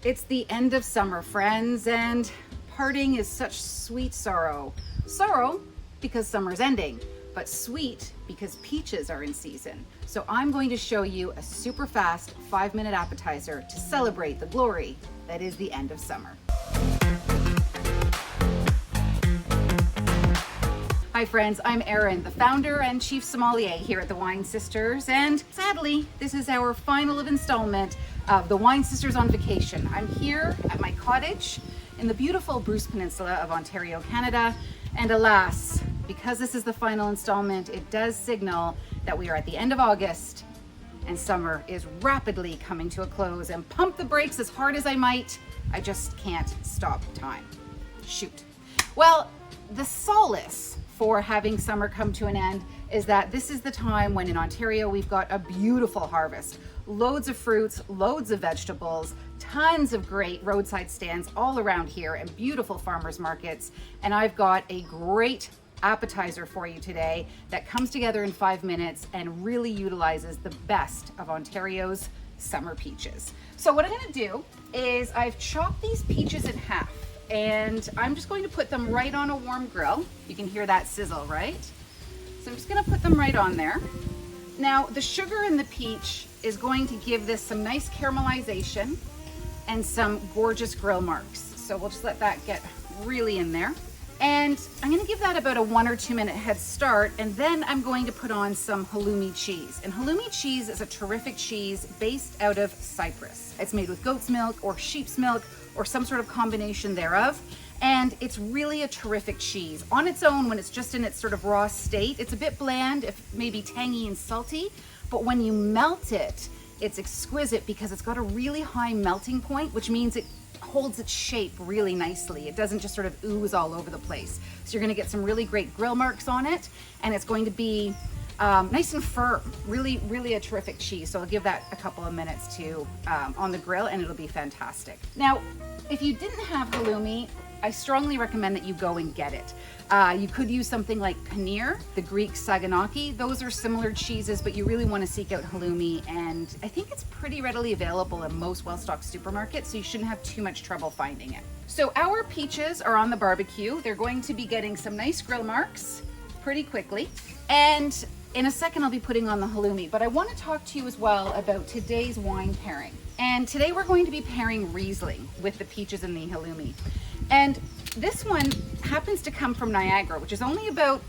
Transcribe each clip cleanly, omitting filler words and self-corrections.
It's the end of summer, friends, and parting is such sweet sorrow. Sorrow because summer's ending, but sweet because peaches are in season. So I'm going to show you a super fast 5-minute appetizer to celebrate the glory that is the end of summer. Hi friends, I'm Erin, the founder and chief sommelier here at the Wine Sisters, and sadly, this is our final installment of the Wine Sisters on Vacation. I'm here at my cottage in the beautiful Bruce Peninsula of Ontario, Canada, and alas, because this is the final installment, it does signal that we are at the end of August and summer is rapidly coming to a close, and pump the brakes as hard as I might, I just can't stop time. Shoot. Well, the solace for having summer come to an end is that this is the time when in Ontario we've got a beautiful harvest. Loads of fruits, loads of vegetables, tons of great roadside stands all around here and beautiful farmers markets. And I've got a great appetizer for you today that comes together in 5 minutes and really utilizes the best of Ontario's summer peaches. So what I'm gonna do is I've chopped these peaches in half, and I'm just going to put them right on a warm grill. You can hear that sizzle, right? So I'm just gonna put them right on there. Now, the sugar in the peach is going to give this some nice caramelization and some gorgeous grill marks. So we'll just let that get really in there. And I'm gonna give that about a 1 or 2 minute head start, and then I'm going to put on some halloumi cheese. And halloumi cheese is a terrific cheese based out of Cyprus. It's made with goat's milk or sheep's milk or some sort of combination thereof. And it's really a terrific cheese. On its own, when it's just in its sort of raw state, it's a bit bland, if maybe tangy and salty, but when you melt it, it's exquisite because it's got a really high melting point, which means it holds its shape really nicely. It doesn't just sort of ooze all over the place. So you're gonna get some really great grill marks on it, and it's going to be nice and firm, really a terrific cheese. So I'll give that a couple of minutes to on the grill, and it'll be fantastic. Now, if you didn't have halloumi, I strongly recommend that you go and get it. You could use something like paneer, the Greek saganaki. Those are similar cheeses, but you really want to seek out halloumi, and I think it's pretty readily available in most well-stocked supermarkets, so you shouldn't have too much trouble finding it. So our peaches are on the barbecue. They're going to be getting some nice grill marks pretty quickly, and in a second I'll be putting on the halloumi, but I want to talk to you as well about today's wine pairing. And today we're going to be pairing Riesling with the peaches and the halloumi. And this one happens to come from Niagara, which is only about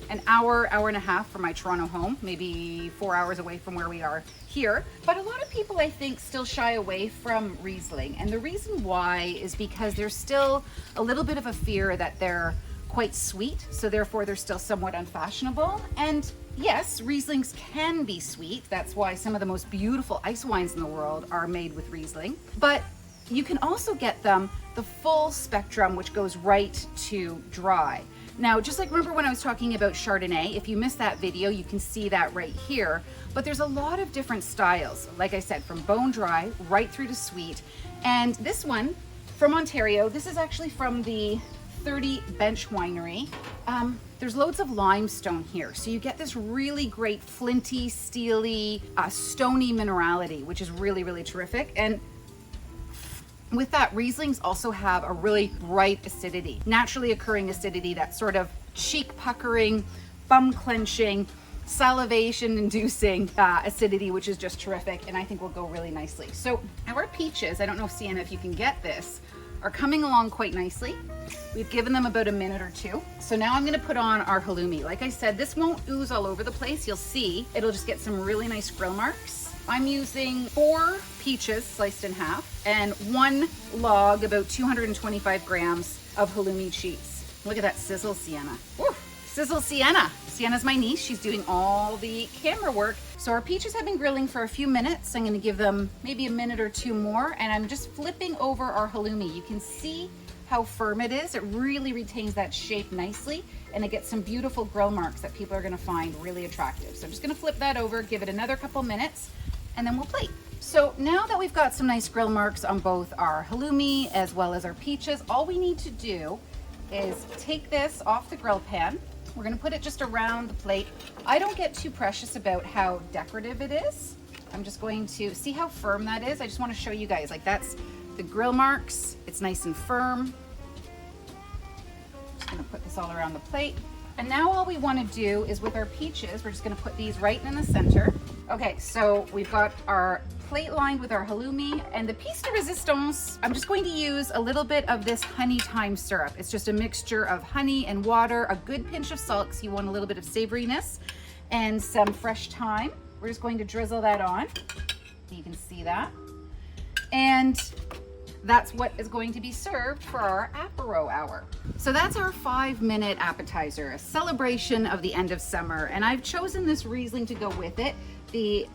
an hour and a half from my Toronto home, maybe 4 hours away from where we are here. But a lot of people, I think, still shy away from Riesling. And the reason why is because there's still a little bit of a fear that they're quite sweet, so therefore they're still somewhat unfashionable. And yes, Rieslings can be sweet. That's why some of the most beautiful ice wines in the world are made with Riesling. But you can also get them the full spectrum, which goes right to dry. Now, just like remember when I was talking about Chardonnay, if you missed that video, you can see that right here. But there's a lot of different styles, like I said, from bone dry right through to sweet. And this one from Ontario, this is actually from the 30 Bench Winery. There's loads of limestone here, so you get this really great flinty, steely, stony minerality, which is really terrific. And with that, Rieslings also have a really bright acidity, naturally occurring acidity, that sort of cheek puckering, bum clenching, salivation inducing acidity, which is just terrific, and I think will go really nicely. So our peaches, I don't know, Sienna, if you can get this, are coming along quite nicely. We've given them about a minute or two. So now I'm gonna put on our halloumi. Like I said, this won't ooze all over the place. You'll see, it'll just get some really nice grill marks. I'm using 4 peaches sliced in half and 1 log, about 225 grams of halloumi cheese. Look at that sizzle, Sienna. Woo! Sizzle Sienna. Sienna's my niece. She's doing all the camera work. So our peaches have been grilling for a few minutes. I'm gonna give them maybe a minute or two more, and I'm just flipping over our halloumi. You can see how firm it is. It really retains that shape nicely, and it gets some beautiful grill marks that people are gonna find really attractive. So I'm just gonna flip that over, give it another couple minutes, and then we'll plate. So now that we've got some nice grill marks on both our halloumi as well as our peaches, all we need to do is take this off the grill pan. We're gonna put it just around the plate. I don't get too precious about how decorative it is. I'm just going to see how firm that is. I just wanna show you guys, like that's the grill marks. It's nice and firm. Just gonna put this all around the plate. And now all we want to do is with our peaches, we're just going to put these right in the center. Okay, so we've got our plate lined with our halloumi and the piece de resistance. I'm just going to use a little bit of this honey thyme syrup. It's just a mixture of honey and water, a good pinch of salt because you want a little bit of savoriness, and some fresh thyme. We're just going to drizzle that on. You can see that. And that's what is going to be served for our apéro hour. So that's our 5-minute appetizer, a celebration of the end of summer. And I've chosen this Riesling to go with it, the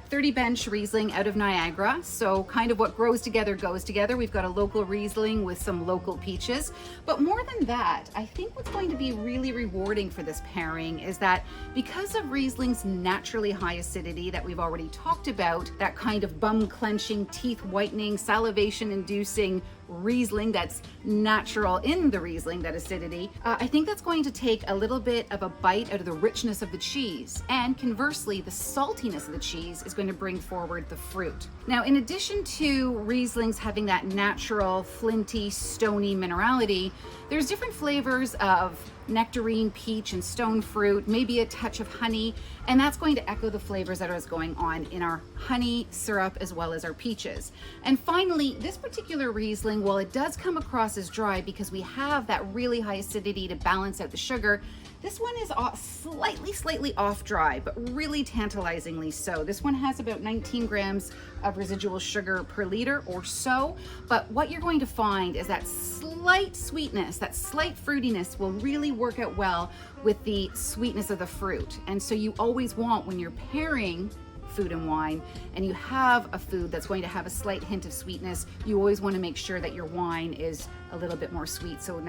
30 bench Riesling out of Niagara. So kind of what grows together goes together. We've got a local Riesling with some local peaches. But more than that, I think what's going to be really rewarding for this pairing is that because of Riesling's naturally high acidity that we've already talked about, that kind of bum clenching, teeth whitening, salivation inducing Riesling that's natural in the Riesling, that acidity, I think that's going to take a little bit of a bite out of the richness of the cheese, and conversely the saltiness of the cheese is going to bring forward the fruit. Now, in addition to Rieslings having that natural flinty, stony minerality, there's different flavors of nectarine, peach, and stone fruit, maybe a touch of honey, and that's going to echo the flavors that are going on in our honey syrup as well as our peaches. And finally, this particular Riesling, while it does come across as dry because we have that really high acidity to balance out the sugar, this one is slightly off dry, but really tantalizingly so. This one has about 19 grams of residual sugar per liter or so, but what you're going to find is that slight sweetness, that slight fruitiness will really work out well with the sweetness of the fruit. And so you always want, when you're pairing food and wine and you have a food that's going to have a slight hint of sweetness, you always want to make sure that your wine is a little bit more sweet so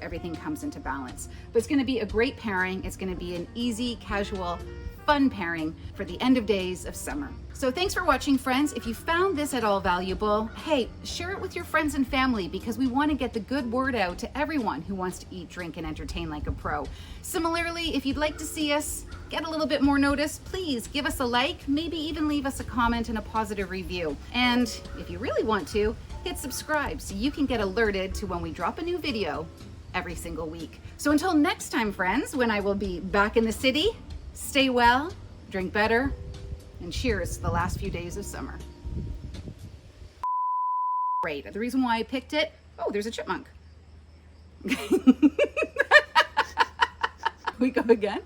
everything comes into balance. But it's going to be a great pairing. It's going to be an easy, casual, fun pairing for the end of days of summer. So thanks for watching, friends. If you found this at all valuable, hey, share it with your friends and family because we want to get the good word out to everyone who wants to eat, drink, and entertain like a pro. Similarly, if you'd like to see us get a little bit more notice, please give us a like, maybe even leave us a comment and a positive review. And if you really want to, hit subscribe so you can get alerted to when we drop a new video every single week. So until next time, friends, when I will be back in the city, stay well, drink better, and cheers to the last few days of summer. Great. The reason why I picked it, oh, there's a chipmunk. We go again.